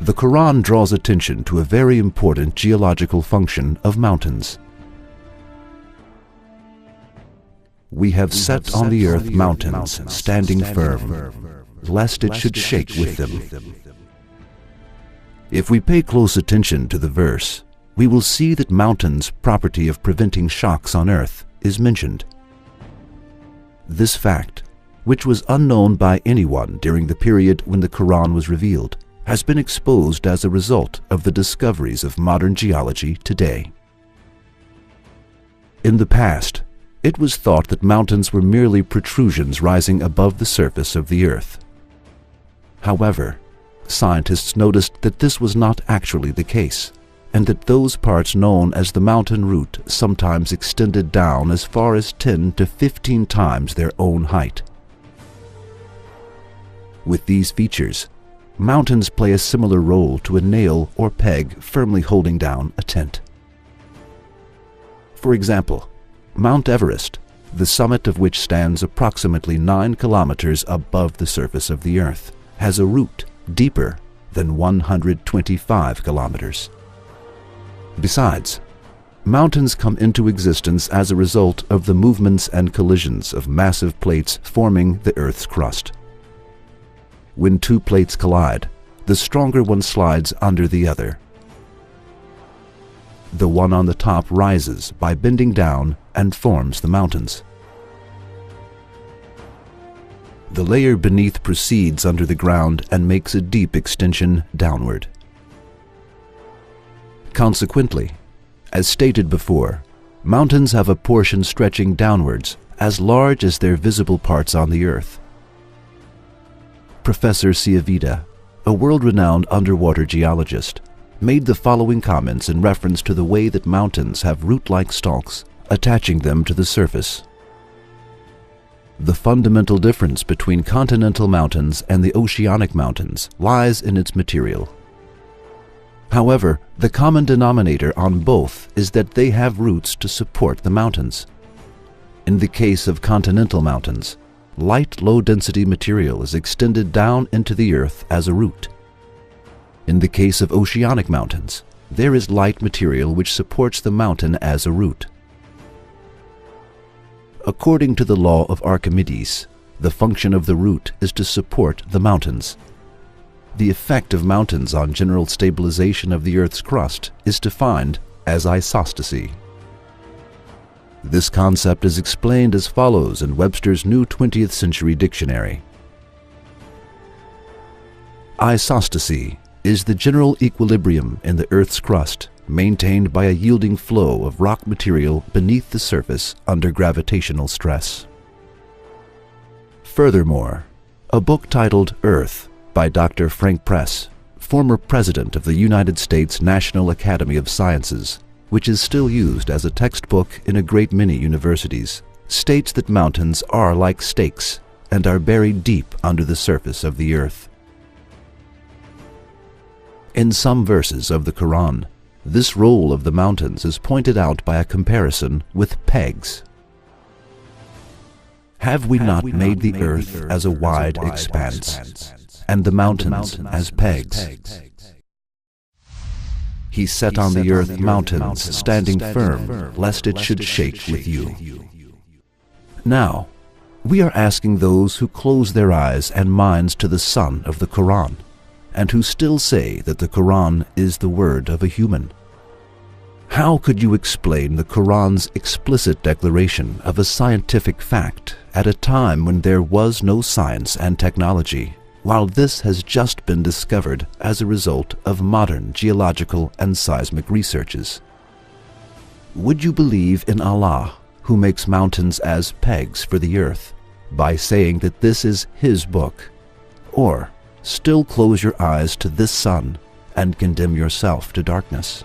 The Qur'an draws attention to a very important geological function of mountains. We have set on the earth mountains, standing firm, lest it should shake with them. If we pay close attention to the verse, we will see that mountains' property of preventing shocks on earth is mentioned. This fact, which was unknown by anyone during the period when the Qur'an was revealed, has been exposed as a result of the discoveries of modern geology today. In the past, it was thought that mountains were merely protrusions rising above the surface of the earth. However, scientists noticed that this was not actually the case, and that those parts known as the mountain root sometimes extended down as far as 10 to 15 times their own height. With these features, mountains play a similar role to a nail or peg firmly holding down a tent. For example, Mount Everest, the summit of which stands approximately 9 kilometers above the surface of the earth, has a root deeper than 125 kilometers. Besides, mountains come into existence as a result of the movements and collisions of massive plates forming the Earth's crust. When two plates collide, the stronger one slides under the other. The one on the top rises by bending down and forms the mountains. The layer beneath proceeds under the ground and makes a deep extension downward. Consequently, as stated before, mountains have a portion stretching downwards as large as their visible parts on the earth. Professor Ciavita, a world-renowned underwater geologist, made the following comments in reference to the way that mountains have root-like stalks attaching them to the surface. The fundamental difference between continental mountains and the oceanic mountains lies in its material. However, the common denominator on both is that they have roots to support the mountains. In the case of continental mountains, light low-density material is extended down into the earth as a root. In the case of oceanic mountains, there is light material which supports the mountain as a root. According to the law of Archimedes, the function of the root is to support the mountains. The effect of mountains on general stabilization of the Earth's crust is defined as isostasy. This concept is explained as follows in Webster's New 20th Century Dictionary. Isostasy is the general equilibrium in the Earth's crust maintained by a yielding flow of rock material beneath the surface under gravitational stress. Furthermore, a book titled Earth by Dr. Frank Press, former president of the United States National Academy of Sciences, which is still used as a textbook in a great many universities, states that mountains are like stakes and are buried deep under the surface of the earth. In some verses of the Qur'an, this role of the mountains is pointed out by a comparison with pegs. Have we not made the earth as a wide expanse, and the mountains as pegs? He set on the earth mountains, standing firm, lest it should shake with you. Now, we are asking those who close their eyes and minds to the sun of the Qur'an, and who still say that the Qur'an is the word of a human. How could you explain the Qur'an's explicit declaration of a scientific fact at a time when there was no science and technology, while this has just been discovered as a result of modern geological and seismic researches? Would you believe in Allah, who makes mountains as pegs for the earth, by saying that this is His book, or still close your eyes to this sun and condemn yourself to darkness?